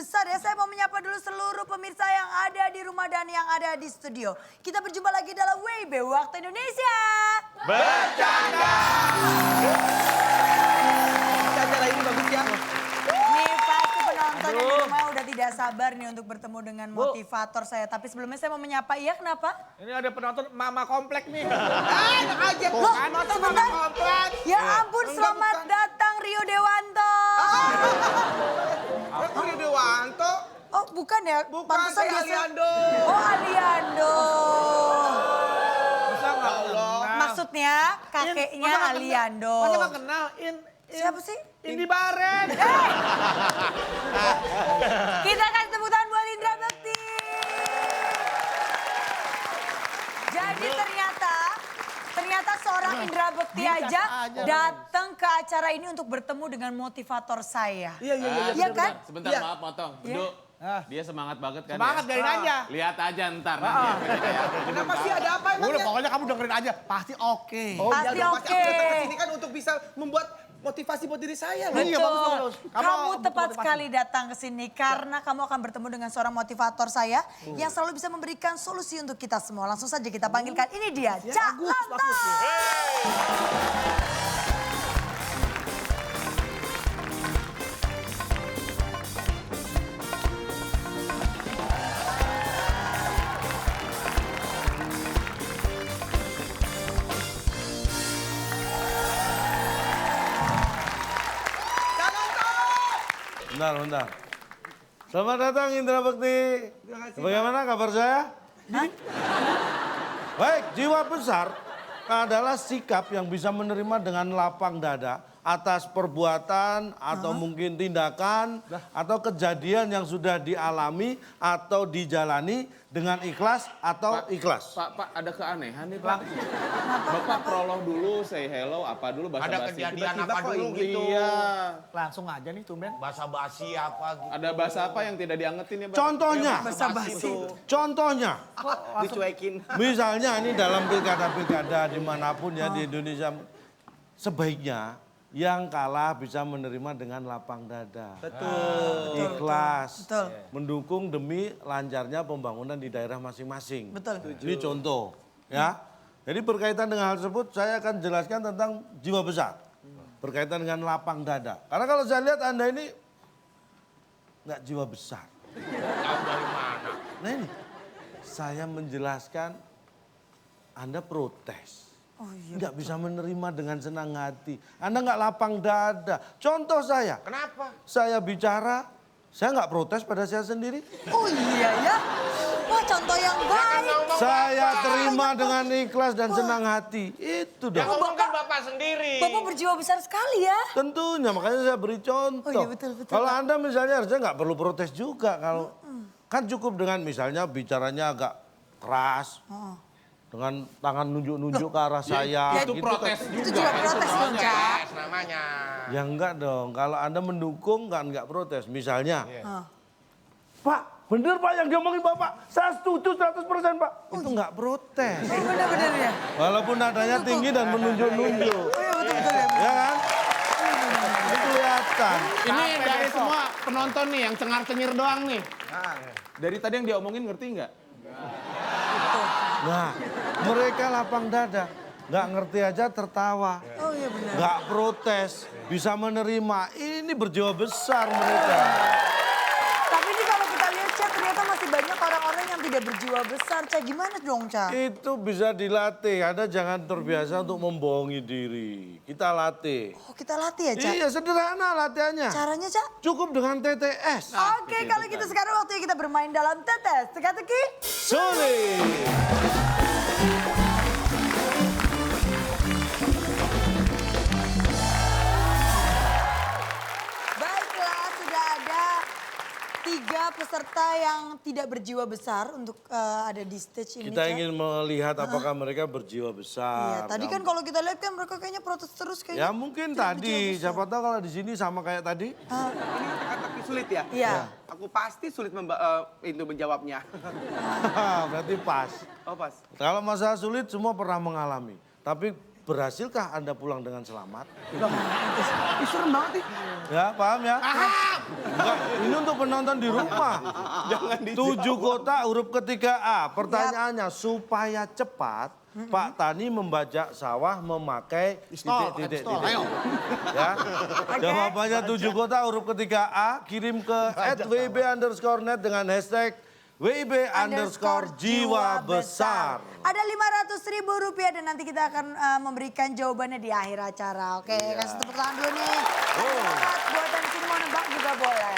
besar ya. Saya mau menyapa dulu seluruh pemirsa yang ada di rumah dan yang ada di studio. Kita berjumpa lagi dalam WIB Waktu Indonesia. Bercanda! Acara ini bagus ya. Nih pasti penonton yang di rumah udah tidak sabar nih untuk bertemu dengan motivator saya. Tapi sebelumnya saya mau menyapa, iya kenapa? Ini ada penonton Mama Komplek nih. Enak aja. Loh, Nonton sebentar. Mama Komplek. Ya ampun, Enggak, selamat bukan. datang Rio Dewanto. Rio Dewanto. Oh bukan ya? Bukan, Pantesan saya biasa- Aliando. Oh Aliando. Masa nggak kenal? Maksudnya kakeknya Masa nggak Aliando. kenal? Masa nggak kenal? Siapa sih? Indi Baren. Kita kasih tepuk tangan buat Indra Bekti. Jadi ternyata seorang Indra Bekti aja datang ke acara ini untuk bertemu dengan motivator saya. Iya kan? Sebentar, Iya. maaf potong. Iya. Duk, dia semangat banget kan Semangat ya? biarin aja. Lihat aja ntar nanti. Kenapa sih ada apa emang Udah ya? pokoknya kamu dengerin aja. Pasti oke. Pasti Iya dong, oke. Aku datang ke sini kan untuk bisa membuat motivasi buat diri saya loh. Iya, bagus, bagus. Kamu tepat motivasi. sekali datang ke sini karena kamu akan bertemu dengan seorang motivator saya yang selalu bisa memberikan solusi untuk kita semua. Langsung saja kita panggilkan. Ini dia, Cak Lantas. Bentar. Selamat datang Indra Bekti. Bagaimana kabar saya? Baik, jiwa besar adalah sikap yang bisa menerima dengan lapang dada atas perbuatan atau mungkin tindakan atau kejadian yang sudah dialami atau dijalani dengan ikhlas atau ikhlas. Pak, ada keanehan nih Pak. Bapak prolog dulu, say hello, apa dulu bahasa Ada basi. kejadian Tiba-tiba apa kok dulu ini? gitu. Iya. Langsung aja nih tumben. Bahasa basi apa gitu. Ada bahasa apa yang tidak diangetin ya Pak? Contohnya, contohnya, Dicuekin. misalnya ini dalam pilkada-pilkada dimanapun ya di Indonesia, sebaiknya yang kalah bisa menerima dengan lapang dada. Betul. Ikhlas. Betul. Mendukung demi lancarnya pembangunan di daerah masing-masing. Betul. Ini contoh ya. Jadi berkaitan dengan hal tersebut saya akan jelaskan tentang jiwa besar. Berkaitan dengan lapang dada. Karena kalau saya lihat Anda ini nggak jiwa besar. Tahu dari mana? Nah ini, saya menjelaskan Anda protes. Oh iya. Nggak bisa menerima dengan senang hati. Anda nggak lapang dada. Contoh saya, Kenapa? saya bicara, saya nggak protes pada saya sendiri. Oh iya ya. Wah contoh yang baik. Saya terima dengan ikhlas dan senang hati. Itu Yang dong. ngomong kan bapak sendiri. Bapak berjiwa besar sekali ya. Tentunya, makanya saya beri contoh. Oh iya, betul, Kalau Pak. Anda misalnya harusnya nggak perlu protes juga. Kalau kan cukup dengan misalnya bicaranya agak keras. Dengan tangan nunjuk-nunjuk ke arah saya. Itu gitu. protes Itu juga. juga protes dong, Cak. Yes, namanya. Ya enggak dong, kalau Anda mendukung kan enggak protes. Misalnya, Pak, bener Pak yang diomongin Bapak, saya setuju 100% Pak. Itu enggak protes. Bener-bener ya. Walaupun nadanya tinggi dan menunjuk-nunjuk. Oh iya betul-betul ya. Ya kan? Itu kelihatan. Ini dari semua penonton nih yang cengar-cengir doang nih. Dari tadi yang diomongin ngerti nggak? Nah, mereka lapang dada. Nggak ngerti aja tertawa. Oh iya benar. Nggak protes. Bisa menerima. Ini berjiwa besar mereka. Tapi ini kalau kita lihat Cak ternyata masih banyak orang-orang yang tidak berjiwa besar. Cak gimana dong Cak? Itu bisa dilatih. Anda jangan terbiasa untuk membohongi diri. Kita latih. Oh kita latih ya Cak? Iya, sederhana latihannya. Caranya Cak? Cukup dengan TTS. Oke kalau gitu sekarang waktunya kita bermain dalam tetes. Teka-teki. Sulit. Baiklah sudah ada 3 peserta yang tidak berjiwa besar untuk ada di stage ini Kita Cak. ingin melihat apakah mereka berjiwa Iya, besar. tadi kan kalau kita lihat kan mereka kayaknya protes terus kayaknya. Ya mungkin tidak berjiwa tadi, besar. siapa tahu kalau di sini sama kayak tadi. Ini teka-teki sulit ya? Iya. Aku pasti sulit itu menjawabnya. Berarti pas. Oh pas. Kalau masalah sulit semua pernah mengalami. Tapi berhasilkah Anda pulang dengan selamat? Ih, serem banget nih. Ya, paham ya? Enggak, ini untuk penonton di rumah. Jangan 7 kota huruf ketiga A. Pertanyaannya, supaya cepat, Pak Tani membajak sawah memakai titik. Ya. Jawabannya 7 kota huruf ketiga A, kirim ke @wib_net dengan hashtag WIB_jiwa besar. Ada 500.000 rupiah dan nanti kita akan memberikan jawabannya di akhir acara. Oke, kasih tepuk tangan dulu nih. Semangat buatan sini mau nebak juga boleh.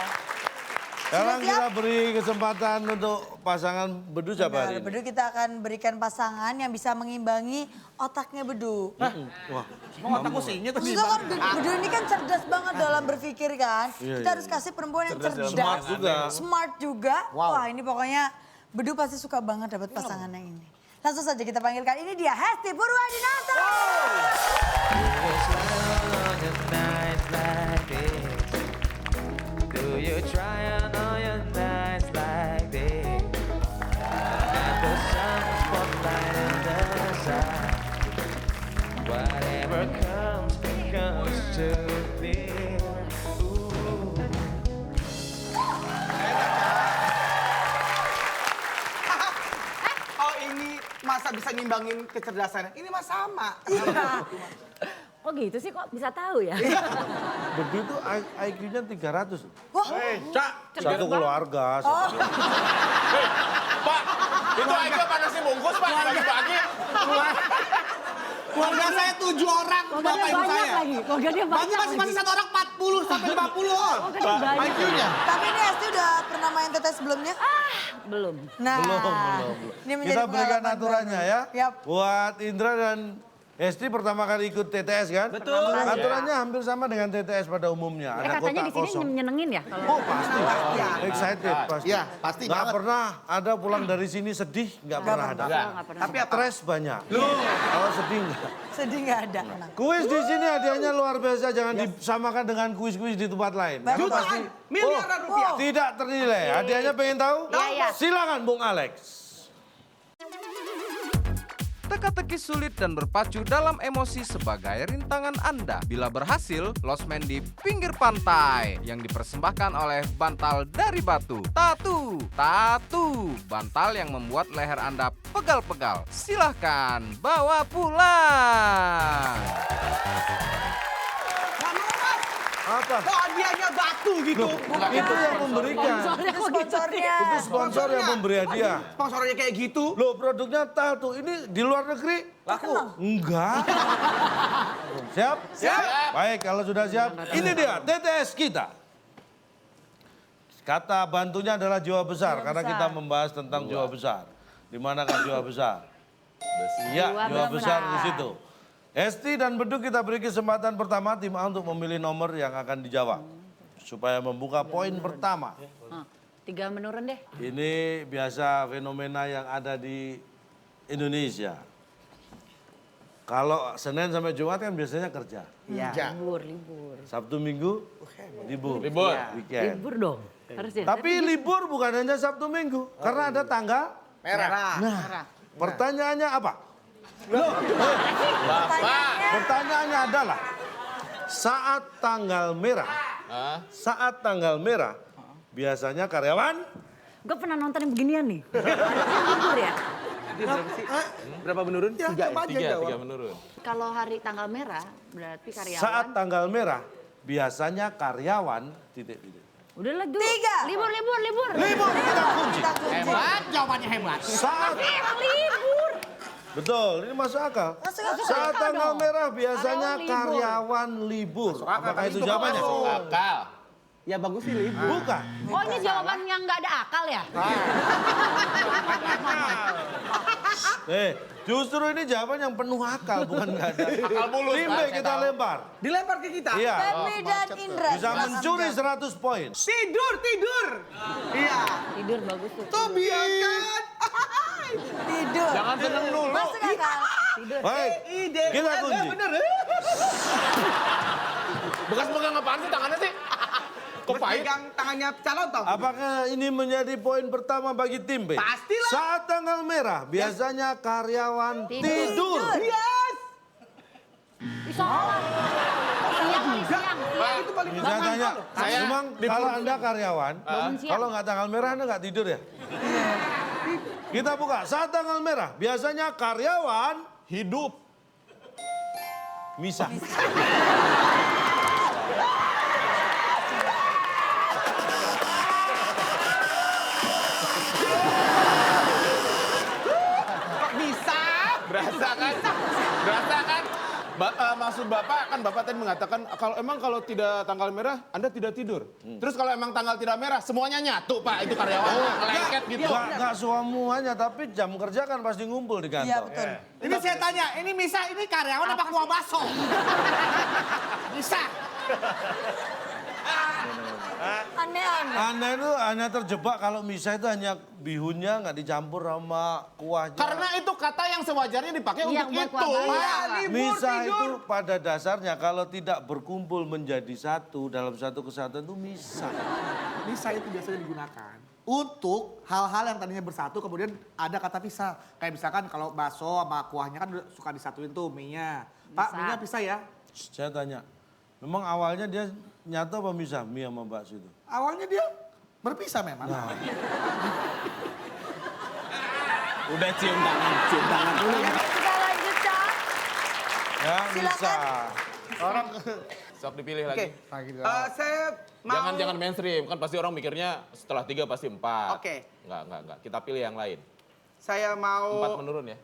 Sekarang Sudah siap? kita beri kesempatan untuk pasangan Bedu siapa hari ini? Bedu kita akan berikan pasangan yang bisa mengimbangi otaknya Bedu. Wah, Mau otak pusingnya tadi. Maksudnya kan Bedu ini kan cerdas banget dalam berpikir kan. Iya, Kita iya. harus kasih perempuan yang cerdas. Smart juga. Smart juga. Wah ini pokoknya Bedu pasti suka banget dapat pasangan yang ini. Langsung saja kita panggilkan. Ini dia Hesti Purwadinata. Do you try on all your nights like this? And the sun's spotlight in the side. Whatever comes, comes to me. Ooh. Oh ini masa bisa ngimbangin kecerdasannya? Ini mah sama. Kok gitu sih, kok bisa tahu ya? Bedu itu IQ-nya 300. Wah, Satu keluarga. Pak, itu aja apa nasi bungkus Pak, bagi-bagi. Keluarga saya 7 orang, Keluarganya bapak ibu banyak saya. lagi, keluarganya Berarti banyak masing-masing lagi. satu orang 40 sampai 50. Keluarganya banyak. IQ-nya. tapi ini Hesti udah pernah main tetes sebelumnya? Belum. Nah, Belum. ini menjadi Kita berikan pengalaman aturannya baru. ya. Yap. Buat Indra dan Hesti pertama kali ikut TTS kan? Betul. Aturannya hampir sama dengan TTS pada umumnya. Ada Katanya kotak di sini kosong. nyenengin ya? Kalau Oh pasti. Excited pasti. Iya, pasti Nggak banget. pernah ada pulang dari sini sedih, nggak pernah ada. nggak pernah. Tapi apa? Stres banyak. Kalau sedih nggak. Sedih nggak ada. Nah. Kuis di sini hadiahnya luar biasa, jangan disamakan dengan kuis-kuis di tempat lain. Karena Jutaan, pasti miliaran rupiah. tidak ternilai. Hadiahnya pengen tahu? Iya. Silakan Bung Alex. Teka-teki sulit dan berpacu dalam emosi sebagai rintangan Anda. Bila berhasil, losmen di pinggir pantai yang dipersembahkan oleh bantal dari batu. Tatu, bantal yang membuat leher Anda pegal-pegal. Silahkan bawa pulang. Apa? Kok hadiahnya batu gitu? Itu yang memberikan. Itu sponsornya. Itu sponsor yang memberi hadiah. Sponsornya kayak gitu. Loh produknya tahu ini di luar negeri laku? Enggak. Siap? Siap. Baik kalau sudah siap, ini dia TTS kita. Kata bantunya adalah jiwa besar karena kita membahas tentang jiwa besar. Di manakah jiwa besar? Iya, jiwa besar di situ. Hesti dan Bedu kita beri kesempatan pertama tim A untuk memilih nomor yang akan dijawab. Supaya membuka poin pertama. 3 menurun deh. Ini biasa fenomena yang ada di Indonesia. Kalau Senin sampai Jumat kan biasanya kerja. Libur. Sabtu Minggu libur. Libur. Weekend. Libur dong. Harusnya. Tapi libur bukan hanya Sabtu Minggu. Karena ada tanggal. Merah. Nah, pertanyaannya apa? Pertanyaannya, Pertanyaannya adalah saat tanggal merah biasanya karyawan Gue pernah nonton yang beginian nih. Harusnya libur ya. Berapa menurun? Ya, coba aja jawab. 3 menurun. Kalau hari tanggal merah berarti karyawan. saat tanggal merah biasanya karyawan titik-titik. Udah lah, Du. 3. Libur. Libur kita kunci. Kita kunci. Hebat, jawabannya hebat. Saat Emang libur. betul, ini masuk akal. Masuk akal. Saat tanggal dong. merah biasanya Karyawan karyawan libur. libur. Apakah itu jawabannya? Akal. Ya bagus sih libur. Bukan. Oh ini jawaban yang nggak ada akal ya? Justru ini jawaban yang penuh akal, bukan nggak ada. Akal bulus, Limbe Pak, saya kita tahu. lempar. Dilempar ke kita. Iya. Femi dan Indra. Bisa silakan mencuri jawab. 100 poin. Tidur. Iya. Tidur bagus tuh. Tuh biarkan. Tidur. Jangan seneng dulu. Masuk akal. Baik, Ide. kita kunci. Bener. Bekas pegang apaan sih tangannya sih? Kok pahit? Pegang tangannya calon toh. Apakah ini menjadi poin pertama bagi tim B? Pastilah. Saat tanggal merah biasanya karyawan tidur. Yes. salah. Iya siang. Itu paling Saya tanya, Saya memang kalau Anda karyawan, Bangun siang. kalau nggak tanggal merah Anda nggak tidur ya? Kita buka, saat tanggal merah, biasanya karyawan hidup. misa. bisa. Berasa kan? Berasa kan? Maksud Bapak kan Bapak tadi mengatakan kalau tidak tanggal merah Anda tidak tidur. Terus kalau emang tanggal tidak merah semuanya nyatu Pak, itu karyawan ngelengket gitu. Nggak semuanya, tapi jam kerja kan pasti ngumpul di Iya kantor. betul. Ini saya tanya, ini Misa ini karyawan apa kuah bakso? Misa. Aneh-aneh. Anda itu hanya terjebak kalau misa itu hanya bihunnya nggak dicampur sama kuahnya. Karena itu kata yang sewajarnya dipakai Iya, untuk buat itu. kuah Misa itu pada dasarnya kalau tidak berkumpul menjadi satu dalam satu kesatuan itu misa. Misa itu biasanya digunakan untuk hal-hal yang tadinya bersatu kemudian ada kata pisah. Kayak misalkan kalau bakso sama kuahnya kan suka disatuin tuh mie-nya. Pak, Bisa. mie-nya pisah ya? Saya tanya, memang awalnya dia nyatu apa misah mie sama bakso itu? Awalnya dia berpisah memang. Udah cium tangan dulu. Kita lanjut, Cak. Ya Silakan. bisa. Orang sok dipilih lagi. Saya mau... Jangan mainstream, kan pasti orang mikirnya setelah 3 pasti 4. Oke. Enggak. Kita pilih yang lain. Saya 4 mau... menurun ya.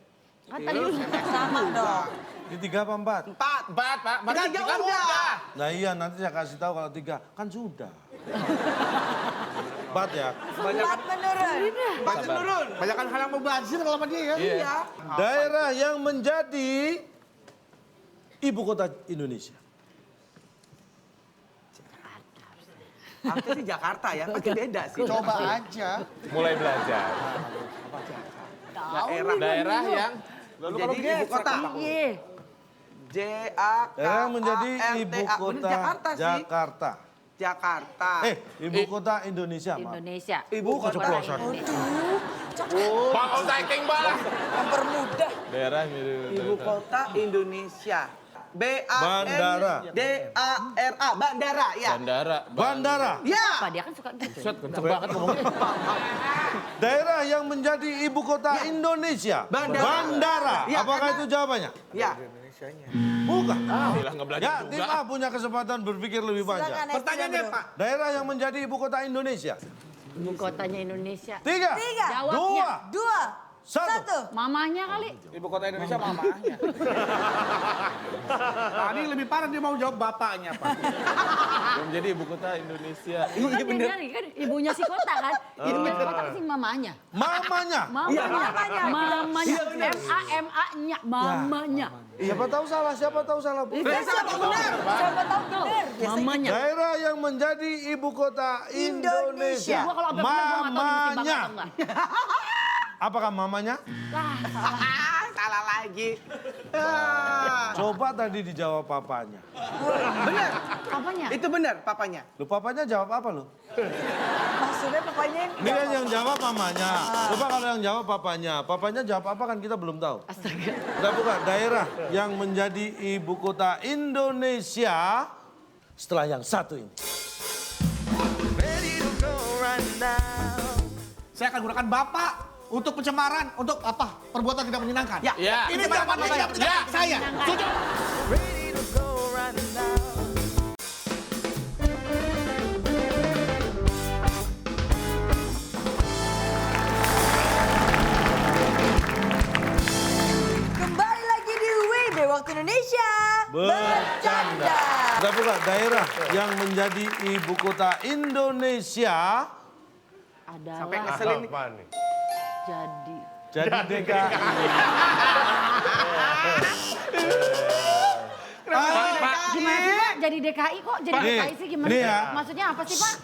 Kan tadi Sama dong. Ini 3 apa 4? 4. 4 Pak, maka Tiga tiga udah. udah. Nah iya nanti saya kasih tahu kalau 3. Kan sudah. 4 ya. Empat menurun. Banyak menurun. Banyakan hal yang mubazir kalau sama dia ya. Iya. Daerah yang menjadi ibu kota Indonesia. Harusnya sih Jakarta ya, pasti beda sih. Coba aja. Mulai belajar. Daerah yang Jadi ibu kota. Iya. Daerah yang menjadi ibu J-A-K-A-R-T-A. kota Bener, Jakarta sih. Jakarta. Jakarta. Ibu kota Indonesia, maaf. Indonesia. Ibu kota keceplosan. Bang Taiking Bang. Mempermudah. Daerah Ibu kota Indonesia. Bandara. B-A-N-D-A-R-A. Bandara, ya. Bandara. Bandara. Ya. Apa dia kan suka gitu. Set kenceng banget ngomongnya. Daerah yang menjadi ibu kota Indonesia. Bandara. Bandara. Ya, Apakah karena- itu jawabannya? Ya. Bukan. Gila nggak belajar Ya, juga. tim A punya kesempatan berpikir lebih Silakan, panjang. Esti, Pertanyaannya Bro. Pak. Daerah yang menjadi ibu kota Indonesia. Ibu kotanya Indonesia. 3, 3, Jawabnya. 2, 1. Mamanya kali. Ibu kota Indonesia mamanya. Tadi lebih parah dia mau jawab bapaknya Pak. Yang menjadi ibu kota Indonesia. Kan dia nyari kan ibunya si kota kan. Ibunya si kota pasti mamanya. Mamanya. Mamanya. Mamanya. M-A-M-A-nya. Mamanya. Siapa tahu salah, siapa tahu salah. Bu. Siapa benar? Siapa tahu benar? Mamanya. Daerah yang menjadi ibu kota Indonesia. Gua kalau sampai benar gua nggak tahu nih mesti Mamanya. bapak atau enggak. Apakah mamanya? Lah, salah. Salah lagi. Coba tadi dijawab papanya. Benar. Apanya? Itu benar, papanya. Lu papanya jawab apa lu? Maksudnya papanya Ini kan yang jawab mamanya. Coba kalau yang jawab papanya. Papanya jawab apa kan kita belum tahu. Astaga. Kita buka daerah yang menjadi ibu kota Indonesia setelah yang satu ini. Saya akan gunakan bapak untuk pencemaran, untuk apa? Perbuatan tidak menyenangkan. Ya. Ya. Ini jawabannya tidak menyenangkan. Saya. Setuju. kembali lagi di WB Waktu Indonesia. Bercanda. Kita buka daerah yang menjadi ibu kota Indonesia Sampai Adalah ngeselin. jadi. jadi DKI. Gimana sih Pak? Jadi DKI kok? Jadi Nih, DKI sih gimana nih sih? ya. Maksudnya apa sih Pak?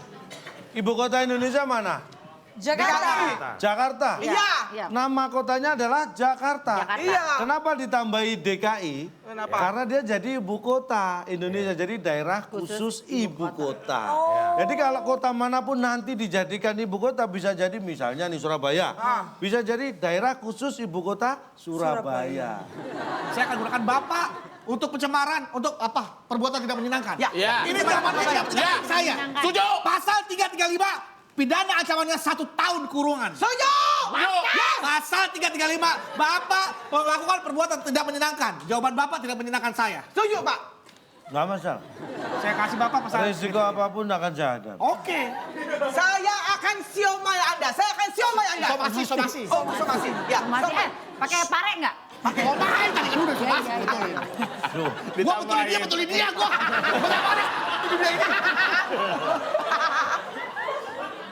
Ibu kota Indonesia mana? Jakarta. Jakarta. Iya. Nama kotanya adalah Jakarta. Jakarta. Iya. Kenapa ditambahi DKI? Kenapa? Karena dia jadi ibu kota Indonesia, jadi daerah khusus ibu kota. Jadi kalau kota manapun nanti dijadikan ibu kota bisa jadi misalnya nih Surabaya, bisa jadi daerah khusus ibu kota Surabaya. Saya akan gunakan bapak untuk pencemaran, untuk apa? Perbuatan tidak menyenangkan. Ya. Ini jawabannya siapa? Saya. Setuju. Pasal 335, pidana ancamannya 1 tahun kurungan. Setuju. Ya. Pasal 335, Bapak melakukan perbuatan tidak menyenangkan. Jawaban Bapak tidak menyenangkan saya. Setuju, Pak. Nggak masalah. Saya kasih Bapak pasal. Resiko apapun akan saya hadapi. Oke. Saya akan siomay Anda. Saya akan siomay Anda. Somasi. Oh, somasi. Ya. Masih pakai pare nggak? Pakai omain tadi kan udah somasi. Tuh. Gua betulin dia gua. Bagaimana? Betulin dia ini.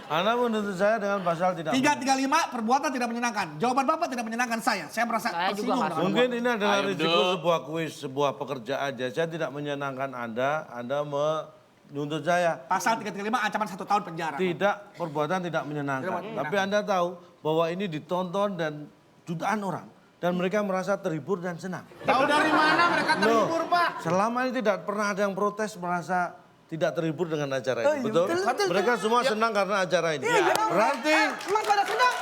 Anda menuntut saya dengan pasal tidak 335 perbuatan tidak menyenangkan. Jawaban Bapak tidak menyenangkan saya. Saya merasa Saya juga tersinggung. nggak Mungkin ini adalah Ayo, risiko Dut. sebuah kuis, sebuah pekerjaan. Saya tidak menyenangkan Anda menuntut saya. Pasal 335 ancaman 1 tahun penjara. Tidak, perbuatan tidak menyenangkan. Tapi Anda tahu bahwa ini ditonton dan jutaan orang. Dan mereka merasa terhibur dan senang. Tahu dari mana mereka terhibur, Pak? Selama ini tidak pernah ada yang protes merasa tidak terhibur dengan acara ini. Betul? Mereka semua senang karena acara ini. Berarti, Emang pada senang?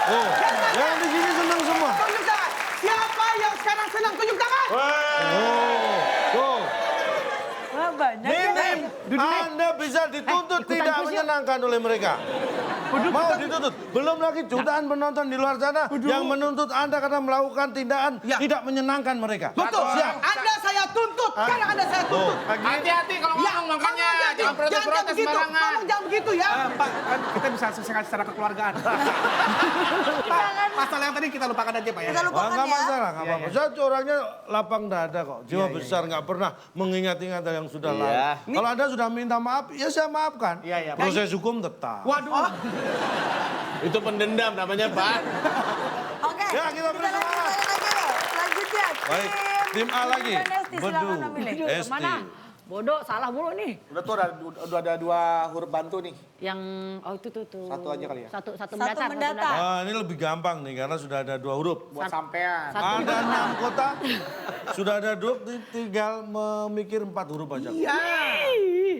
oh, yang di sini senang semua. Tunjuk tangan. Siapa yang sekarang senang? Tunjuk tangan. Oh, tuh. Wah, banyak ya. Minim, Anda bisa dituntut tidak menyenangkan oleh mereka. Mau dituntut. Belum lagi jutaan penonton di luar sana yang menuntut Anda karena melakukan tindakan tidak menyenangkan mereka. Betul. Siap. Anda saya tuntut. Sekarang Anda saya tuntut. Hati-hati kalau ngomong makanya. Jangan protes-protes begitu. sembarangan. Ngomong jangan begitu ya. Pak, kan kita bisa selesaikan secara kekeluargaan. Pak, pasal yang tadi kita lupakan aja, Pak ya. Kita lupakan Nggak ya. masalah, nggak apa-apa. Saya orangnya lapang dada kok. Jiwa besar, nggak pernah mengingat-ingat yang sudah lalu. Kalau Anda sudah minta maaf, ya saya maafkan. Iya. Proses hukum tetap. Waduh. Itu pendendam namanya, Pak. Oke. Ya, kita beri lanjut semangat. lagi. Selanjutnya, Baik, tim A lagi. Esti, silakan memilih. Esti. Mana? Bodoh, salah mulu nih. Udah tuh udah ada 2 huruf bantu nih. Yang itu tuh. Satu aja kali ya? Satu Satu mendatar. mendatar. Ini lebih gampang nih karena sudah ada 2 huruf. Buat sampean. Ada 6 kota, sudah ada 2, tinggal memikir 4 huruf aja. Iya.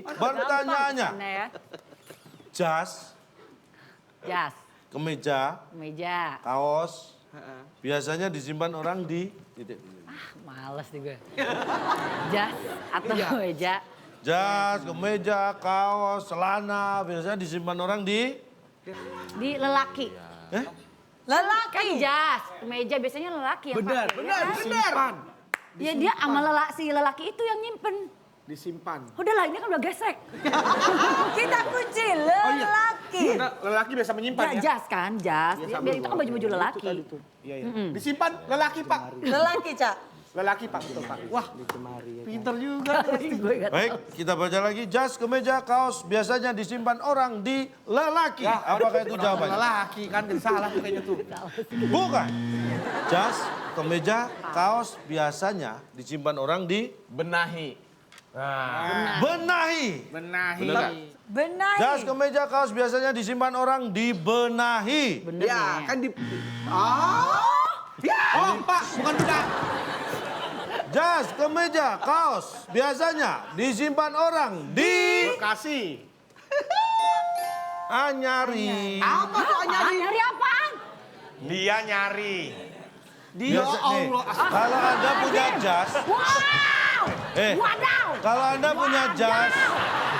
Pertanyaannya, Ya. jas, Jas, kemeja, meja. kaos, biasanya disimpan orang di titik. Males nih gue. Jas atau meja. Jas, kemeja, kaos, celana, biasanya disimpan orang di Di lelaki. Kan Lelaki. jas, meja biasanya lelaki yang Benar, pakai. benar, ya kan? disimpan. Ya dia sama si lelaki itu yang nyimpen. Disimpan. Udahlah ini kan udah gesek. Kita kunci lelaki. Karena lelaki biasa menyimpan ya. Jas kan, jas. Biar itu kan baju-baju lelaki. Iya. Disimpan lelaki, Pak. Lelaki, Cak. Lelaki, Pak. Betul, Pak. Wah, pinter juga. Baik, kita baca lagi. Jas, kemeja, kaos biasanya disimpan orang di lelaki. Apakah itu jawabannya? Lelaki kan jadi salah tuh kayaknya tuh. Bukan. Jas, kemeja, kaos biasanya disimpan orang di Benahi. benahi. Benahi. Benahi. Jas, kemeja, kaos biasanya disimpan orang di benahi. Bener Ya, nih. kan di... Oh, Pak, bukan benar. Jas, kemeja, kaos biasanya disimpan orang di Bekasi. Anyari. Apa tuh nyari? Nyari apaan? Dia nyari. Dia nih, kalau Anda punya jas, Wow! Wadaw! kalau Anda punya jas,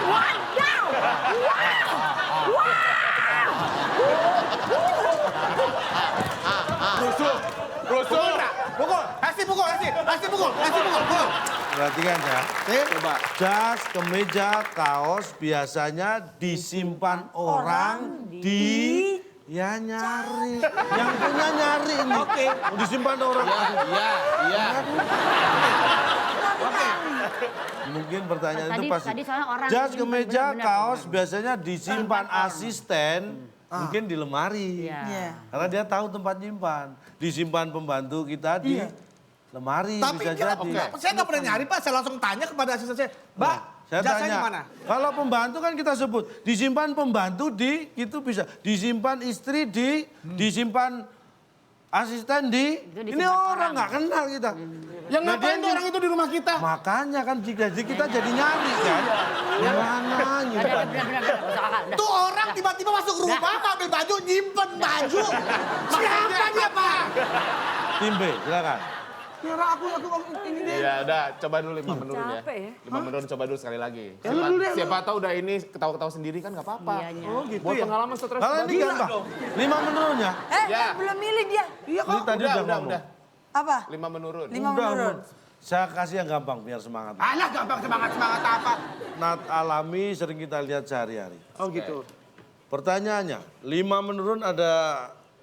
Wadaw! Rusuh. Pukul, kasih pukul. perhatikan ya. Coba. Jas, kemeja, kaos biasanya disimpan orang di ya nyari. Yang punya nyari ini. Oke. Disimpan orang. Iya. Mungkin pertanyaan itu Tadi pasti. soalnya orang Jas, nyimpan kemeja, benar-benar. kaos biasanya disimpan asisten. Mungkin di lemari. Iya. Karena dia tahu tempat nyimpan. Disimpan pembantu kita di lemari Tapi bisa jadi. saya nggak pernah nyari, Pak. Saya langsung tanya kepada asisten saya. Mbak, Saya jasanya tanya, mana? kalau pembantu kan kita sebut, disimpan pembantu di, itu bisa. Disimpan istri di, disimpan asisten di, Itu ini disimpan orang orang. nggak kenal kita. Yang Nah, ngapain dia tuh orang itu di rumah kita? Makanya kan jika kita jadi nyari kan. Gimana nyimpan? Benar. Udah. Tuh orang tiba-tiba masuk rumah, ngambil baju, nyimpen baju. Siapa dia, Pak? Tim B, silakan. Nyara aku ini deh. Ya udah, coba dulu 5 menurun ya. Capek ya. 5 menurun coba dulu sekali lagi. Ya, lu dulu deh, Siapa tahu udah ini ketawa-ketawa sendiri kan nggak apa-apa. Iya, iya. Oh gitu Buat ya. pengalaman stres. Kalau ini gampang. 5 menurunnya. Ya. Belum milih dia. Iya Ini kok. tadi udah ngomong. udah. Apa? 5 menurun. 5 menurun. Saya kasih yang gampang biar semangat. Alah gampang semangat apa? Nat alami sering kita lihat sehari-hari. Oh gitu. Pertanyaannya, 5 menurun ada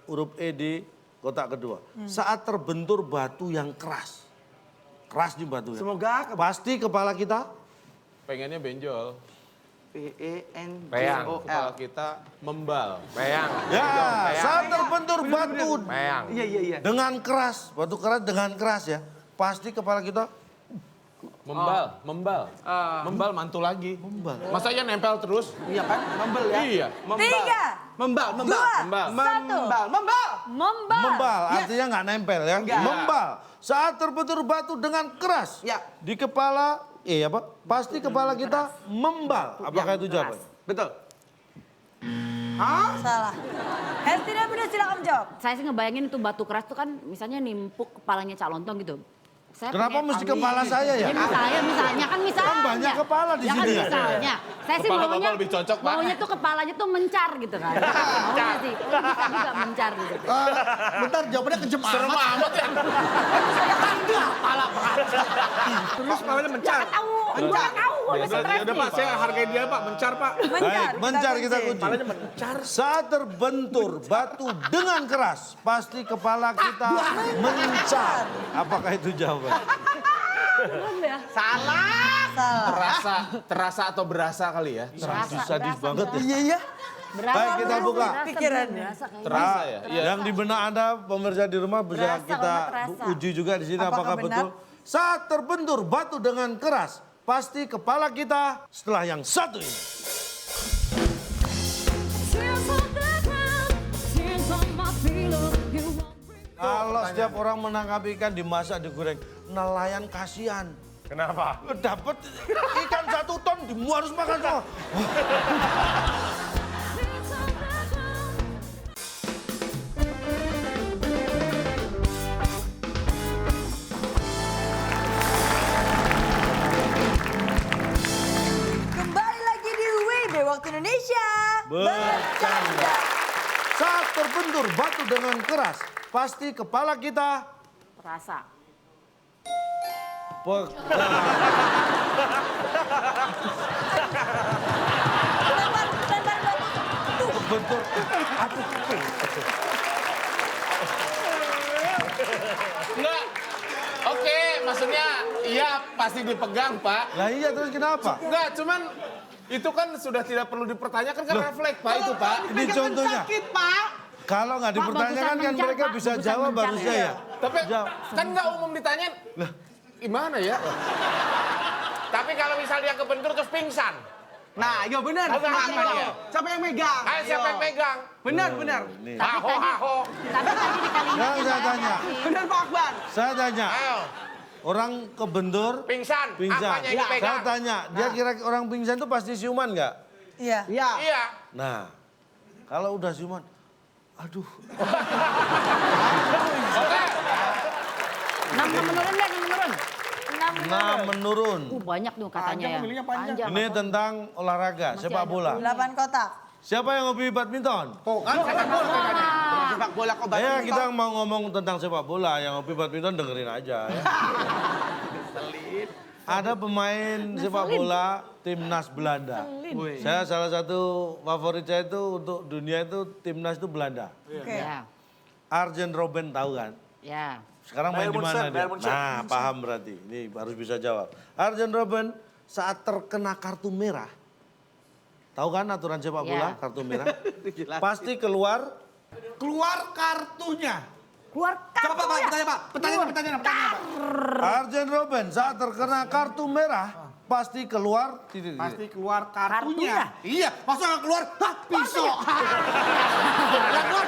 huruf E di kotak kedua. Saat terbentur batu yang keras. Keras nih batunya. Semoga Pasti kepala kita Pengennya benjol. PENJOL. Kepala kita membal. ya saat terbentur batu Iya. dengan keras, batu keras dengan keras ya. Pasti kepala kita Membal. Membal mantul lagi. membal. Masanya nempel terus? Iya kan? Membel ya. Iya. 3, Membal. 2, Membal. 1. Membal. Membal artinya nggak nempel ya. Enggak. Membal. Saat terbentur batu dengan keras Ya. di kepala, pasti kepala kita membal. Apakah itu jawaban? Betul. Salah. Hesti dan Bunda silakan menjawab. Saya sih ngebayangin itu batu keras tuh kan misalnya nimpuk kepalanya Cak Lontong gitu. Saya Kenapa pengen- mesti kepala saya ya? Ya misalnya kan misalnya. Kan banyak kepala di ya sini kan ya. misalnya. Saya sih Kepala maunya, Bapak lebih cocok, Pak. maunya tuh kepalanya tuh mencar gitu kan. Maunya sih, bisa juga mencar gitu. Bentar, jawabannya kejem Serem amat. amat ya. Terus kepalanya mencar. Tahu, gua tahu, gua bisa Ya udah Pak, saya hargai dia Pak, mencar Pak. Mencar. Baik, mencar kita kunci. kunci. Saat terbentur batu dengan keras, pasti kepala kita mencar. Apakah itu jawaban? Salah. Terasa atau berasa kali ya? Sadis banget ya. Iya. Berasa, Baik, kita buka. Pikirannya. Terasa ya? Iya. Yang di benak Anda, pemirsa di rumah bisa Berasa, kita banget terasa. uji juga di sini Apakah apakah benar? betul. Saat terbentur batu dengan keras, pasti kepala kita setelah yang satu ini. Kalau setiap orang menangkap ikan dimasak digoreng, nelayan kasihan. Kenapa? Dapat ikan 1 ton, harus makan semua. Kembali lagi di WIB Waktu Indonesia. Bercanda. Saat terbentur batu dengan keras, pasti kepala kita Rasa. Lempar batu. bentur. Enggak. Oke, maksudnya iya pasti dipegang Pak. Lah iya terus kenapa? Enggak, cuman itu kan sudah tidak perlu dipertanyakan kan refleks Pak itu Pak. Ini contohnya. Sakit, Pak. Kalau nggak dipertanyakan kan mencar, mereka Pak. bisa Bagusan jawab mencar, harusnya iya. ya. Tapi Jawab. kan nggak umum ditanyain. Gimana ya? Tapi kalau misalnya dia kebentur terus pingsan. Nah, iya benar. Apa dia? Siapa yang megang? Ayo siapa yang pegang? Benar, benar. Haho, haho. Tapi tadi di kalimat Yang saya tanya. Benar Pak Akbar. Saya tanya, Ayo, orang kebentur, pingsan. pingsan. Apanya yang Saya dipegang? tanya, dia kira orang pingsan itu pasti siuman nggak? Iya. Iya. Iya. Nah, kalau udah siuman, aduh. Oke. 6 menurun ya, 6 menurun. 6 menurun. Banyak tuh katanya ya. Panjang. Ini tentang olahraga, sepak bola. 8 kotak. Siapa yang hobi badminton? Tuh kan sepak bola tadi. Sepak bola kok Ya kita mau ngomong tentang sepak bola, yang hobi badminton dengerin aja ya. Ada pemain sepak bola timnas Belanda. Saya salah satu favorit saya itu untuk dunia itu timnas itu Belanda. Oke. Ya. Arjen Robben tahu kan? Ya. Sekarang main di mana dia? Nah, paham berarti. Ini harus bisa jawab. Arjen Robben saat terkena kartu merah, tahu kan aturan sepak bola Ya. kartu merah? Pasti keluar kartunya. Keluar Coba Pak, pertanyaan Pak. Pertanyaan Pak. Arjen Robben saat terkena kartu merah pasti keluar Pasti keluar Kartunya. kartunya. Iya, masa nggak keluar? Hah, pisau. Nggak keluar?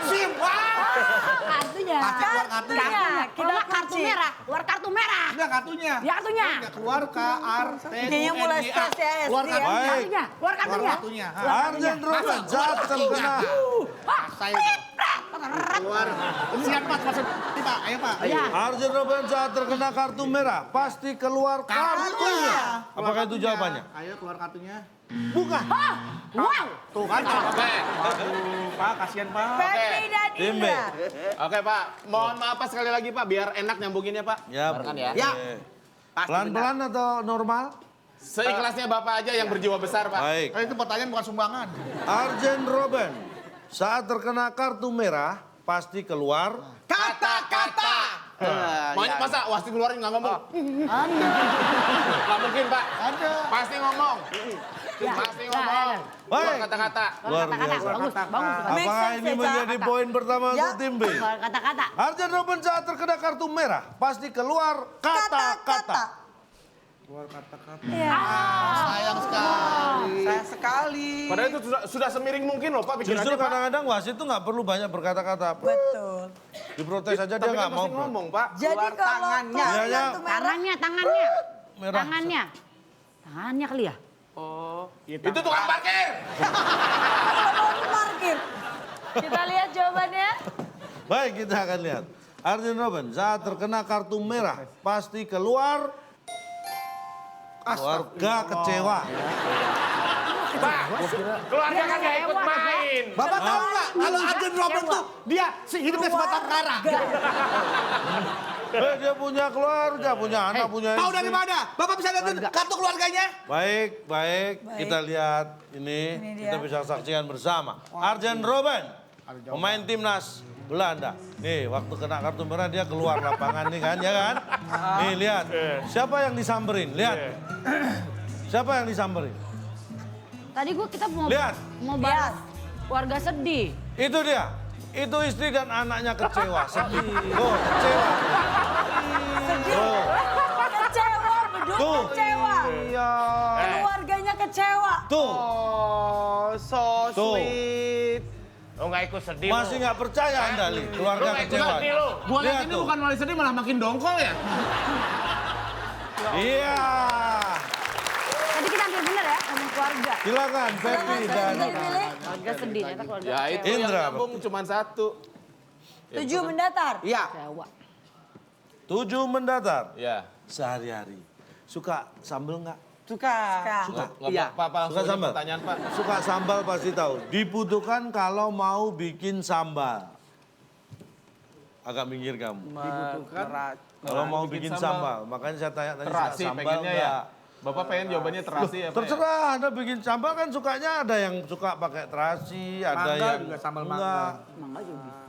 SIM. kartunya. Pasti keluar kartunya. Kalau nggak kartu merah, keluar kartu merah. Enggak kartunya. Ya kartunya. Nggak keluar Kayaknya mulai stres ya, Keluar SD ya. kartunya. Kartunya, keluar Keluar kartunya. kartunya. Arjen Robben saat terkena Saya keluar. Siap Mas, maksud Pak, ayo Pak. Ya. Arjen Robben saat terkena kartu merah pasti keluar kartunya. Apakah itu jawabannya? Ayo keluar kartunya. Bukan. Wow. Tuh kan. Oke. Aduh, Pak, kasihan Pak. Pepi dan Tim B. Indra. Oke Pak, mohon maaf Pak sekali lagi Pak, biar enak nyambunginnya Pak. Ya, Ya. pelan-pelan atau normal? Seikhlasnya Bapak aja yang berjiwa besar Pak. Baik. Itu pertanyaan bukan sumbangan. Arjen Robben saat terkena kartu merah pasti keluar. Kata-kata. Masa wasit ngeluarin nggak ngomong? Nggak mungkin Pak. Ada. Pasti ngomong. Pasti ngomong. Keluar Baik. kata-kata. Luar Kata-kata. biasa. Bagus, bagus. Make Apakah sense ini ya, menjadi Cak? poin pertama Ya. untuk tim B? Keluar kata-kata. Arjen Robben saat terkena kartu merah pasti keluar kata-kata. Iya. Sayang sekali. Sayang sekali. Padahal itu sudah semiring mungkin loh Pak pikirannya Justru Pak. kadang-kadang wasit itu nggak perlu banyak berkata-kata. Betul. Diprotes aja dia Tapi nggak kan mau. pasti ngomong Pak. Jadi Keluar kalau tangannya. keluar Iya, iya. kartu merah, Tangannya. Merah. Tangannya kali ya? Itu tukang parkir. kalau parkir. Kita lihat jawabannya. Baik, kita akan lihat. Arjen Robben saat terkena kartu merah pasti keluar keluarga kecewa. Pak, keluarga kan nggak ikut main. Bapak tahu nggak kalau Arjen Robben tuh dia hidupnya sebatang kara. Dia punya keluarga, punya anak, punya istri. Tahu dari mana? Bapak bisa lihat kartu keluarganya? Baik, kita lihat ini Ini dia. kita bisa saksikan bersama. Arjen Robben, pemain timnas Belanda. Nih, waktu kena kartu merah dia keluar lapangan nih kan, ya kan? Nih, lihat. Siapa yang disamperin? Lihat. Siapa yang disamperin? Tadi kita mau Lihat. mau bahas warga sedih. Itu dia. Itu istri dan anaknya kecewa, sedih. Oh, kecewa. Oh. Kecewa, berdua Tuh. kecewa. Iya. Keluarganya kecewa. Tuh, Oh, so Tuh. sweet. Lo nggak ikut sedih masih nggak percaya Anda, Li. Keluarga kecewa. Gua lihat Lihat ini tuh. bukan malah sedih malah makin dongkol ya. Iya. Tadi kita hampir bener ya ngomong keluarga. Silakan, Pepi dan Pilih. Keluarga sedih, ternyata keluarga Ya itu yang Indra, nyambung cuma satu. 7 mendatar. Iya. kecewa. 7 mendatar. Ya. Sehari-hari. Suka sambel nggak? Suka. Suka. Iya. Pak, langsung Suka aja sambal? pertanyaan Pak. Suka sambal pasti tahu. Dibutuhkan kalau mau bikin sambal. Agak minggir kamu. Kalau mau bikin sambal. Makanya saya tanya tadi suka Terasi sambal pengennya ya. nggak? Bapak pengen jawabannya terasi ya Pak. Terserah, Anda bikin sambal kan sukanya ada yang suka pakai terasi, ada Mangga yang juga sambal enggak. Mangga juga bisa.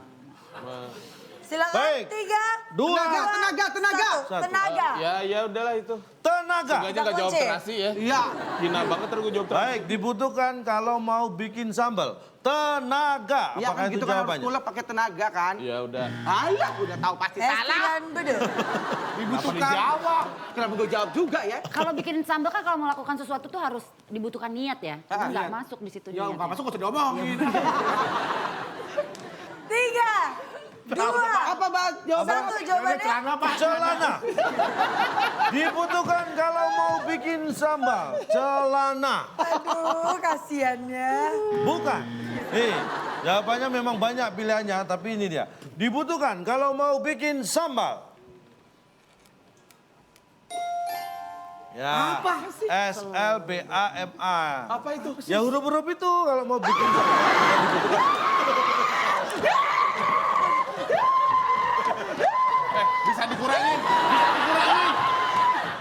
Silakan. Baik. 3, Dua. Tenaga. Tenaga. Ya udahlah itu. Tenaga. Sengaja nggak jawab kunci. terasi ya. Iya. Hina banget terus gue jawab terasi. Baik, dibutuhkan kalau mau bikin sambal. Tenaga. Iya Apakah kan itu gitu kan harus jawabannya? kulap pakai tenaga kan. Ya udah. Alah, udah tahu pasti salah. Estiran bede. Dibutuhkan. Kenapa gue jawab juga ya? Kalau bikin sambal kan kalau melakukan sesuatu tuh harus dibutuhkan niat ya. Itu nggak masuk di situ Ya niatnya. nggak masuk gak usah diomongin. 3, 2, Apa Bang? Jawaban 1 jawabannya. Celana. Dibutuhkan kalau mau bikin sambal. Celana. Aduh, kasihannya. Bukan. Nih, jawabannya memang banyak pilihannya, tapi ini dia. Dibutuhkan kalau mau bikin sambal. Ya. Apa sih? SLBAMA. Apa itu? Ya huruf-huruf itu kalau mau bikin sambal. Yang dibutuhkan. Bisa dikurangin. Bisa dikurangin.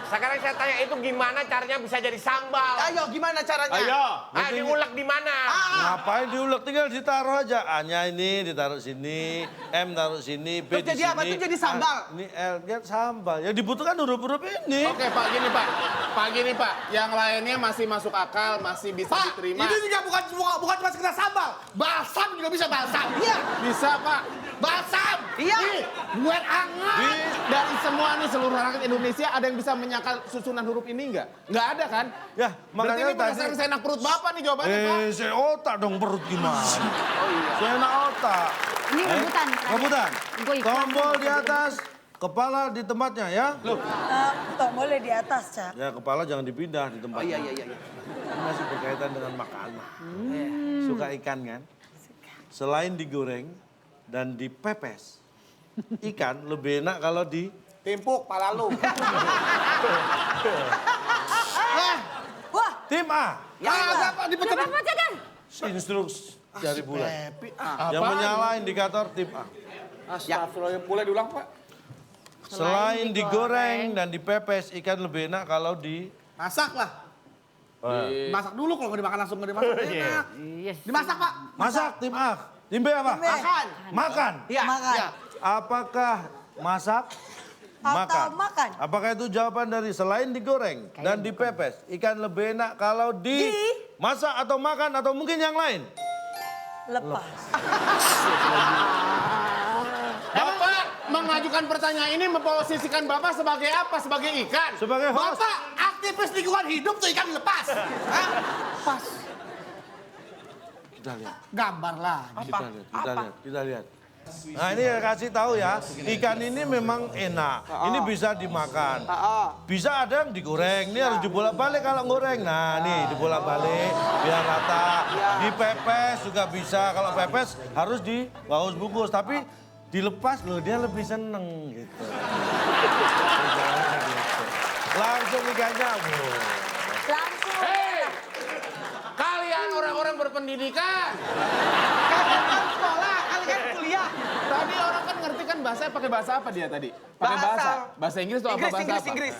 Sekarang saya tanya itu gimana caranya bisa jadi sambal? Ayo gimana caranya? Ayo. Ah, diulek di mana? Ngapain diulek, tinggal ditaruh aja. A-nya ini ditaruh sini, M taruh sini, B Terus di jadi sini. apa? Itu jadi sambal? Ini L, ya sambal. Ya dibutuhkan huruf-huruf ini. Oke Pak, gini Pak. Pak gini Pak, yang lainnya masih masuk akal, masih bisa Pak, diterima. ini juga bukan cuma sekedar sambal. Balsam juga bisa balsam. Iya. Bisa Pak. Balsam. Iya. Buat anget. Dari semua nih seluruh rakyat Indonesia ada yang bisa menyangkal susunan huruf ini nggak? Nggak ada kan? Ya, Berarti makanya ini tadi. berdasarkan seenak perut Bapak nih jawabannya Pak. Saya otak dong perut gimana? Saya enak otak. Ini rebutan. Rebutan. Gue ikhlas. Tombol di atas, kepala di tempatnya ya. Tombolnya di atas, Cak. Ya kepala jangan dipindah di tempatnya. Iya. Ini masih berkaitan dengan makanan. Suka ikan kan? Selain digoreng dan dipepes, ikan lebih enak kalau di Timpuk pala lu. Wah, tim A. Kagak Pak dipecat. Instruksi dari bulan. Happy. Yang menyala indikator tim A. Astagfirullah, boleh diulang Pak? Selain digoreng dan dipepes, ikan lebih enak kalau di Masak lah. Masak dulu kalau nggak dimakan langsung nggak dimasak. Enak. Dimasak Pak. masak tim A. Tim B apa? Makan. Makan. Iya. makan. Iya. Apakah masak? Atau makan. Apakah itu jawaban dari selain digoreng dan dipepes, ikan lebih enak kalau di masak atau makan atau mungkin yang lain? Lepas. Bapak mengajukan pertanyaan ini memposisikan Bapak sebagai apa? Sebagai ikan? Sebagai host. Bapak aktivis lingkungan hidup tuh ikan dilepas. Hah? Pas. Kita lihat. Gambar lah. Kita lihat. Nah ini kasih tahu ya, ikan ini memang enak. Ini bisa dimakan. Bisa ada yang digoreng, ini harus dibolak-balik kalau goreng. Nah nih dibolak-balik biar rata. Dipepes juga bisa. Kalau pepes harus dibaus bungkus, tapi dilepas loh dia lebih seneng gitu. Langsung ikannya. Langsung. Hei! Kalian orang-orang berpendidikan. Sekolah, kalian kuliah. Tadi orang kan ngerti kan bahasa pakai bahasa apa dia tadi? Pakai bahasa. Bahasa Inggris tuh apa bahasa apa? Inggris.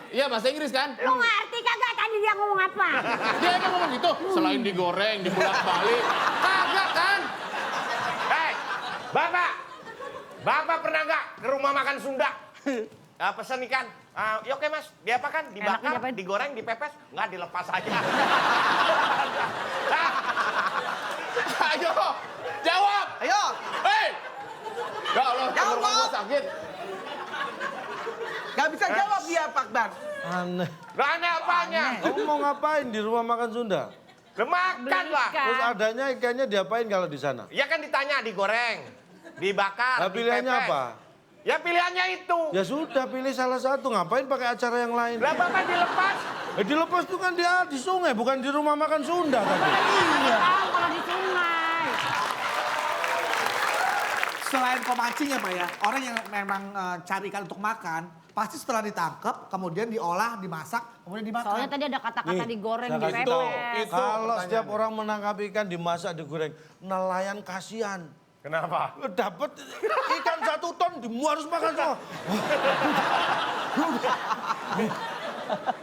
Iya bahasa Inggris kan? Lu ngerti kagak tadi dia ngomong apa? Dia emang ngomong gitu. Selain digoreng, dibolak-balik. Kagak kan? Hei, Bapak pernah nggak ke rumah makan Sunda? Pesen ikan. Ya oke Mas, diapakan? Enaknya Dibakar, diapain? digoreng, dipepes? Nggak, dilepas aja. Ayo, jawab. Ayo. Hei! Ya Allah, Jawab. tenggorokan gua sakit. Gak bisa jawab dia Pak Bar. Aneh. Nggak ada apanya. Kamu mau ngapain di rumah makan Sunda? Makan lah. Terus adanya ikannya diapain kalau di sana? Ya kan ditanya, digoreng, dibakar, Nah, pilihannya dipepes. apa? Ya pilihannya itu. Ya sudah pilih salah satu, ngapain pakai acara yang lain? Lah Bapak dilepas. Dilepas itu kan di sungai, bukan di rumah makan Sunda tadi. Tahu kalau di sungai. Selain pemancing ya Pak ya, orang yang memang cari ikan untuk makan, pasti setelah ditangkap, kemudian diolah, dimasak, kemudian dimakan. Soalnya tadi ada kata-kata Nih, digoreng, saya kasih dipepes. Kalau setiap orang menangkap ikan dimasak, digoreng, nelayan kasihan. Kenapa? Dapat ikan 1 ton, harus makan semua.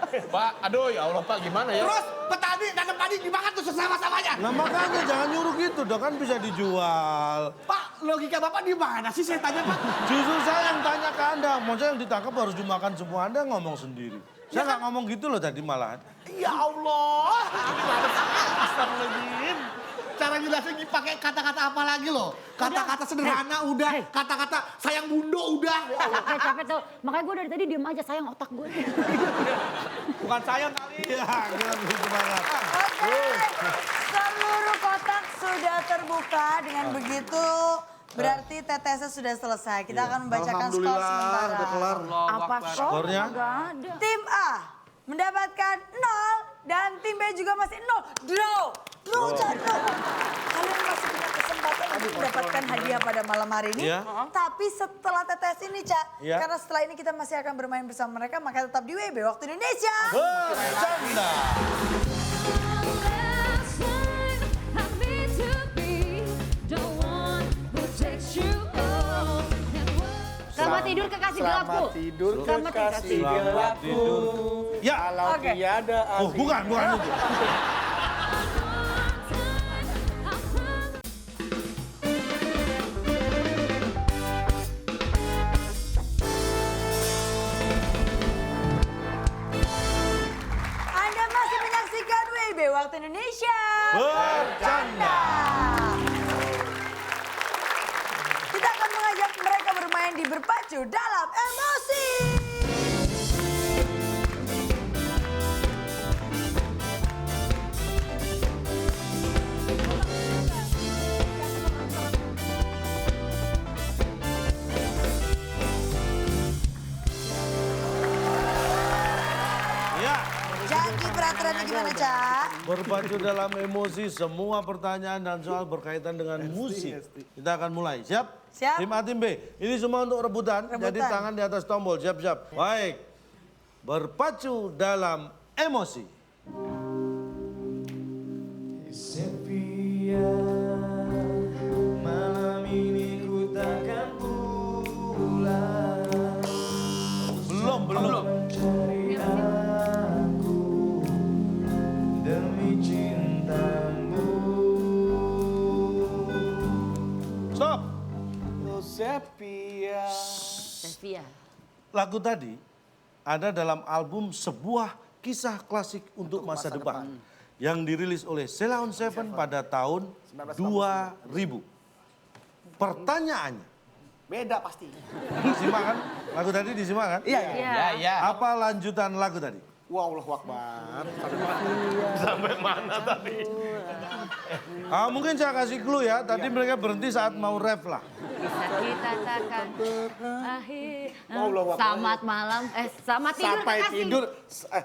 Pak, aduh ya Allah Pak, gimana ya? Terus petani nanam padi dimakan tuh sesama-samanya. Nah makanya jangan nyuruh gitu dong, kan bisa dijual. Pak, logika Bapak di mana sih saya tanya Pak? Justru saya yang tanya ke Anda, maksudnya yang ditangkap harus dimakan semua, Anda ngomong sendiri. Saya nggak ngomong gitu loh tadi malahan. Ya Allah. Astagfirullahaladzim. Cara jelasin pakai kata-kata apa lagi loh? Kata-kata sederhana udah, kata-kata sayang bundo udah. Ya Allah. Capek tuh. Makanya gue dari tadi diem aja sayang otak gue. Bukan sayang kali. Iya, gitu banget. Oke, seluruh kotak sudah terbuka. Dengan begitu berarti tetesnya sudah selesai. Kita akan membacakan skor sementara. Udah kelar. Apa Skornya? Gak ada. Tim A mendapatkan 0 dan tim B juga masih 0. Draw. Kalian masih punya kesempatan untuk mendapatkan hadiah pada malam hari ini. Iya. Tapi setelah tetes ini, Cak, Iya. karena setelah ini kita masih akan bermain bersama mereka, maka tetap di WB Waktu Indonesia. Bercanda. Selamat tidur kekasih gelapku. Tidur Selamat kekasih tidur. gelapku. Ya. Kalau Oke. tiada Oh, bukan itu. Anda masih menyaksikan WB Waktu Indonesia. Bercanda. Kita akan mengajak mereka bermain di Berpacu Dalam Emosi. Ya. Jadi peraturannya gimana, Cak? Berpacu dalam emosi, semua pertanyaan dan soal berkaitan dengan musik. Kita akan mulai. Siap? Siap. Tim A, tim B. Ini semua untuk rebutan. Jadi tangan di atas tombol. Siap-siap. Baik. Berpacu dalam emosi. Sepia, malam ini ku takkan pulang. Belum. Mencari aku demi cintamu. Stop. Sepia. Sepia. Lagu tadi ada dalam album sebuah kisah klasik untuk masa depan yang dirilis oleh Sheila on 7 pada tahun 2000. Pertanyaannya, Beda pasti. disimak kan? Lagu tadi disimak kan? Iya. Apa lanjutan lagu tadi? Wah, Allahu Akbar. Mungkin saya kasih clue ya. Tadi mereka berhenti saat mau ref lah. Kisah kita takkan berakhir. Allahu Akbar. Selamat malam. Selamat tidur Sampai kekasih. tidur.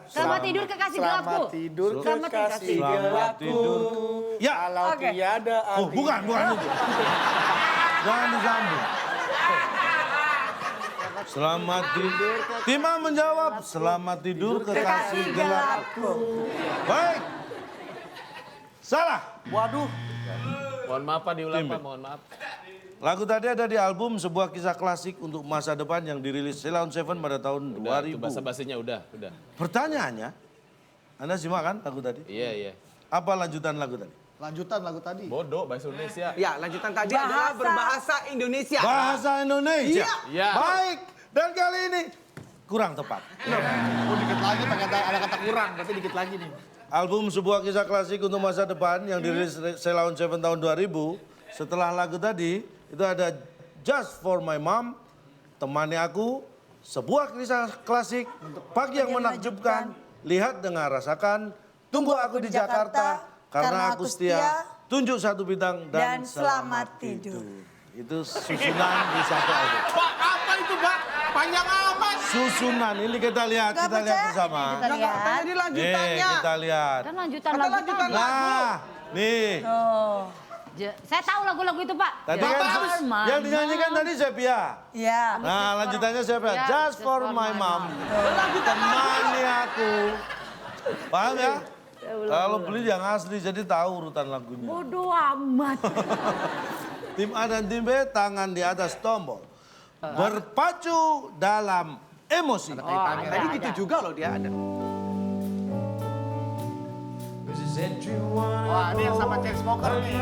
Selamat tidur kekasih gelapku. Selamat tidur Selamat kekasih tidur. Selamat gelapku. tidur. Ya. Kalau Oke. tiada Oh, bukan itu. Jangan disambung. Selamat tidur. Tim A menjawab, selamat tidur kekasih gelapku. Baik. Salah. Waduh. Mohon maaf Pak, diulang Tim B. Pak, mohon maaf. Lagu tadi ada di album sebuah kisah klasik untuk masa depan yang dirilis Sheila on 7 pada tahun Udah, itu 2000. basa-basinya udah. Pertanyaannya, Anda simak kan lagu tadi? Iya. Apa lanjutan lagu tadi? Lanjutan lagu tadi. Bodoh, bahasa Indonesia. Ya, lanjutan tadi adalah berbahasa Indonesia. Bahasa Indonesia. Iya. Baik. Dan kali ini kurang tepat. Oh, dikit lagi ada kata kurang, berarti dikit lagi nih. Album sebuah kisah klasik untuk masa depan yang dirilis Sheila on 7 tahun 2000. Setelah lagu tadi, itu ada Just for My Mom, Temani Aku, sebuah kisah klasik, Pagi yang menakjubkan, Lihat Dengar Rasakan, Tunggu Aku di Jakarta, Karena Aku Setia, Tunjuk Satu Bintang, dan Selamat Tidur. Itu susunan di satu album. Pak, apa itu Pak? Panjang amat. Susunan, ini kita lihat bersama. Kita lihat. Tadi lanjutannya. Kita lihat. Kan lanjutan Ada lagu lanjutan tadi. Nah, nih. Saya tahu lagu-lagu itu, Pak. Tadi kan yang dinyanyikan tadi Sepia. Iya. Nah, lanjutannya Sepia. Ya, Just for my mom. Temani aku. Paham ya? Kalau beli yang asli jadi tahu urutan lagunya. Bodoh amat. Tim A dan tim B tangan di atas tombol. Berpacu dalam emosi. Tadi gitu juga loh dia ada. Wah, ini yang sama Chainsmoker nih.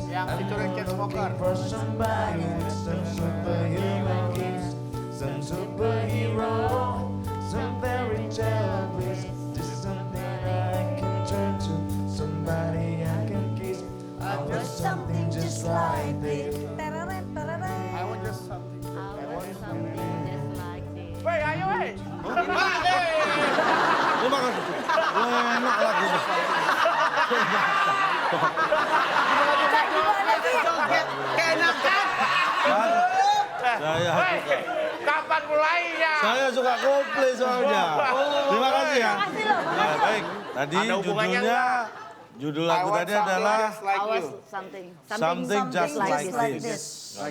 Yang featuring Chainsmoker. Something just like this. Tereret. I want just something. Woi, ayo woi. Terima kasih. Enak lagunya. Keenakan. Saya Woi, suka. kapan mulainya? Saya suka Coldplay soalnya. Terima kasih ya. Makasih loh. Nah, baik. Tadi Ada hubungannya judulnya, judul lagu tadi adalah Something Just Like This.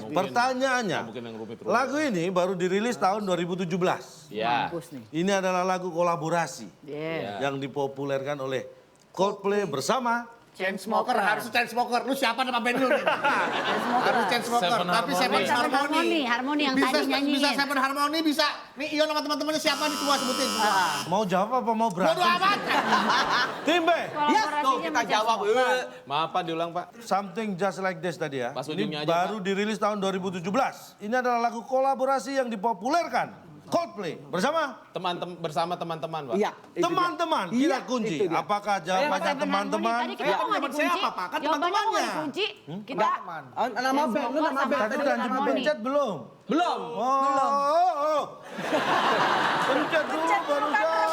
Pertanyaannya, Mungkin yang rumit. lagu ini baru dirilis tahun 2017. Ya. Mampus nih. Ini adalah lagu kolaborasi Yeah. yang dipopulerkan oleh Coldplay bersama Chainsmoker, harus Chainsmoker. Lu siapa nama band lu nih? Harus Chainsmoker. Seven Tapi Harmony. Seven Harmony. Harmony yang Bisa- tadi nyanyiin. Bisa Seven Harmony, bisa. Nih Ion sama teman-temannya siapa nih semua sebutin. mau jawab apa mau berantem? Bodo amat. Tim B, Yes, tuh kita jawab. Maaf Pak, diulang Pak. Something Just Like This tadi ya. Pas Ini ujungnya aja, baru dirilis tahun 2017. Ini adalah lagu kolaborasi yang dipopulerkan Coldplay bersama Bersama teman-teman Pak. Iya. itu dia. teman-teman. Iya, Kita kunci. itu dia. Apakah jawabannya teman-teman? Tadi kita kok nggak teman dikunci? siapa, Pak? Kan Jawabannya kok nggak teman-temannya. dikunci? Kita Nama band, lu nama band. Tadi udah dipencet belum? Belum. Oh. Pencet dulu baru jawab.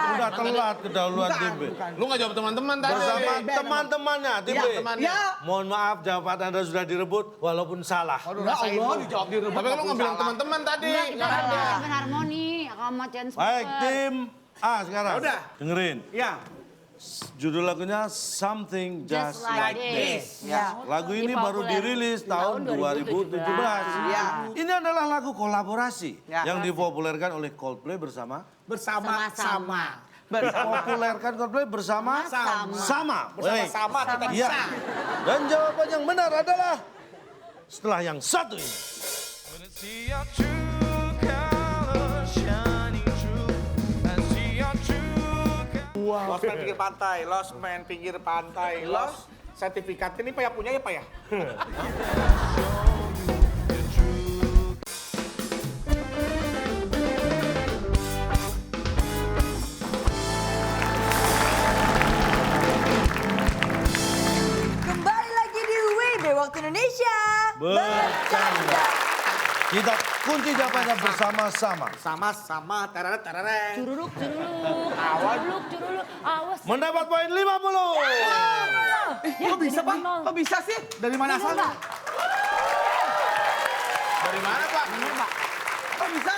Udah telat kedahuluan tim B. Lu nggak jawab teman-teman tadi. Bersama teman-temannya tim B. Temannya. Mohon maaf jawaban Anda sudah direbut walaupun salah. Ya Allah, dijawab di rebut. Tapi kan lu nggak bilang teman-teman tadi. kita ada Seven Harmony sama Chainsmoker. Baik tim A sekarang. Udah. Dengerin. Ya. Judul lagunya Something Just Like This. Ya. Lagu ini baru dirilis tahun 2017. Ini adalah lagu kolaborasi yang dipopulerkan oleh Coldplay bersama Bersama-sama. populerkan Coldplay bersama sama. Bersama-sama kita Iya. bisa. Dan jawaban yang benar adalah setelah yang satu ini. Lost Man pinggir pantai, Lost Man pinggir pantai, Lost. Sertifikat ini Pak ya punya ya Pak ya? Kembali lagi di WIB Waktu Indonesia. Bercanda. Kita kunci jawabannya bersama-sama. Sama-sama, tereret. Curuluk. Awas. Mendapat poin 50. Kok bisa Pak? Kok bisa sih? Dari mana asalnya? Dari mana Pak? Kok bisa?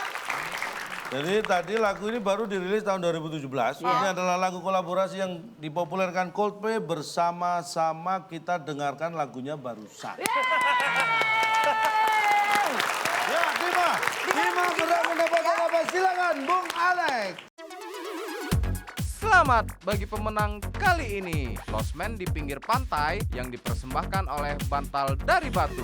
Jadi tadi lagu ini baru dirilis tahun 2017. Ini adalah lagu kolaborasi yang dipopulerkan Coldplay bersama-sama. Kita dengarkan lagunya barusan. Ya, Dima berhak mendapatkan apa? Silakan, Bung Alex. Selamat bagi pemenang kali ini. Lost Man di pinggir pantai yang dipersembahkan oleh bantal dari batu.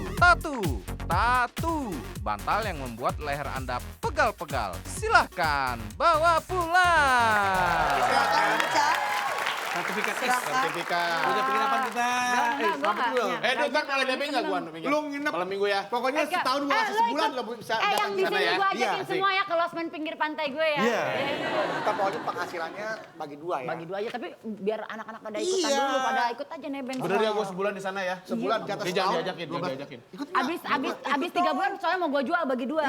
Tatu. Bantal yang membuat leher Anda pegal-pegal. Silahkan bawa pulang. Silakan, Ca. Sertifikat Sertifikat. Udah penginapan kita. Enggak. Dut kan kalau DP enggak gua minggu. Lu nginep. Malam minggu ya. Pokoknya setahun gua kasih sebulan lo bisa yang datang di ke sana sini ya. gue ajakin Iya. semua ya ke Lost Man pinggir pantai gue ya. Iya. Kita pokoknya penghasilannya bagi dua ya. Bagi dua aja, tapi biar anak-anak pada ikutan dulu, pada ikut aja nebeng. Bener ya gua sebulan di sana ya. Sebulan di atas Dia jangan tahun. diajakin. Abis 3 bulan soalnya mau gue jual bagi dua.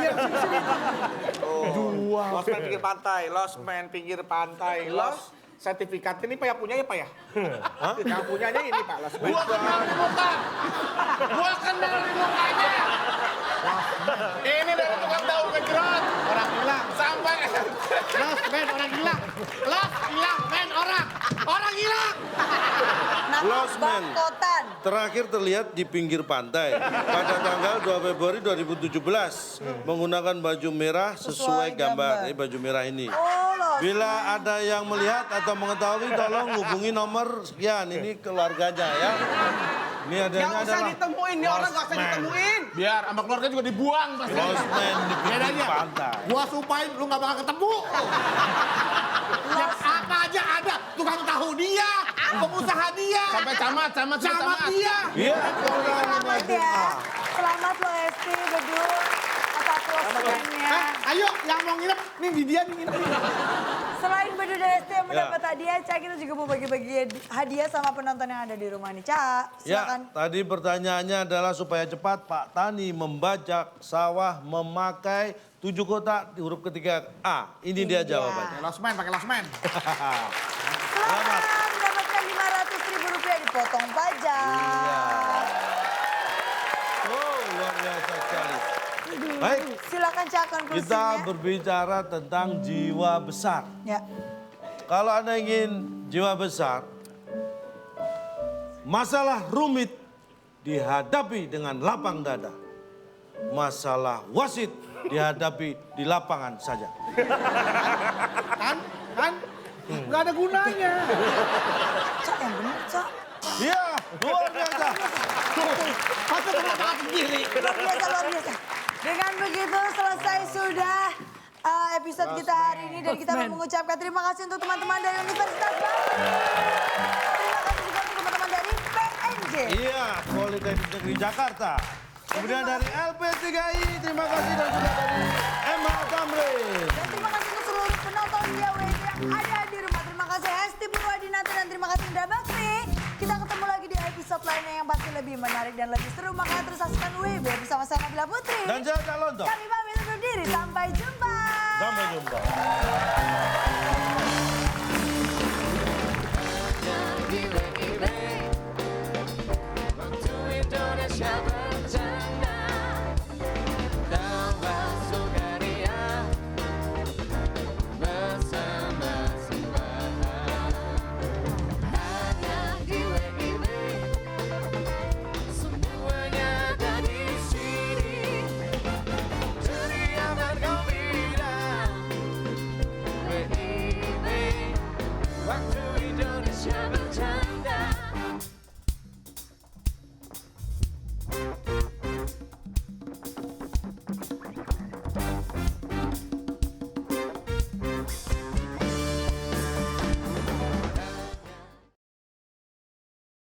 Lost Man pinggir pantai, Lost Man pinggir pantai, Lost. Sertifikat ini Pak ya punya ya Pak ya? Yang punyanya ini Pak, Lost Man. Gua kenal di muka. Gua kenal di mukanya. Ini dari tukang tahu kejerot. Orang hilang. Sampai Lost Man orang hilang. Lost hilang Man orang hilang. Nama Lost Man. Bangkotan. Terakhir terlihat di pinggir pantai pada tanggal 2 Februari 2017 menggunakan baju merah sesuai gambar. Ini baju merah ini. Oh, Lost. Bila ada yang melihat atau mengetahui tolong hubungi nomor sekian. Ini keluarganya ya. Ini adanya Gak usah adalah ditemuin, nih orang gak usah Lost Man. ditemuin. biar sama keluarga juga dibuang pasti. Lost Man di pinggir pantai. Gua sumpahin lu gak bakal ketemu. Apa aja ada, tukang tahu dia, pengusaha dia, Sampai camat dia. Iya. Selamat ya. Selamat lo Esti, Bedul. Atas Lost-Man-nya. Ayo yang mau nginep, nih di dia nih nginep. Selain Bedul dan Esti yang mendapat hadiah, Ca, kita juga mau bagi-bagi hadiah sama penonton yang ada di rumah nih, Ca. Silakan. Ya, tadi pertanyaannya adalah supaya cepat Pak Tani membajak sawah memakai 7 kotak di huruf ketiga A. Ini dia jawabannya. Lost Man, pakai Lost Man. Selamat mendapatkan Rp500.000 dipotong pajak. Oh, luar biasa sekali. Baik, Silakan Ca, konklusinya. kita berbicara tentang jiwa besar. Ya. Kalau Anda ingin jiwa besar, masalah rumit dihadapi dengan lapang dada. Masalah wasit dihadapi di lapangan saja. Kan? Nggak ada gunanya. Ca, yang benar, Ca. Iya, luar biasa. Masa terlalu sendiri. Luar biasa. Dengan begitu selesai sudah episode kita hari ini dan kita mau mengucapkan terima kasih untuk teman-teman dari Universitas Batu. Terima kasih juga untuk teman-teman dari PNJ. Iya, Politeknik Negeri Jakarta. Kemudian dari LP3I, terima kasih dan juga dari MH Tamrin. Dan terima kasih untuk seluruh penonton Dia WIB yang ada di rumah. Terima kasih Hesti Purwadinata dan terima kasih Indra Bakti. Kita ketemu lagi di episode lainnya yang pasti lebih menarik dan lebih seru. Makanya terus saksikan WIB bersama saya Nabila Putri. Dan saya Calonto. Kami pamit undur diri. Sampai jumpa. Sampai jumpa.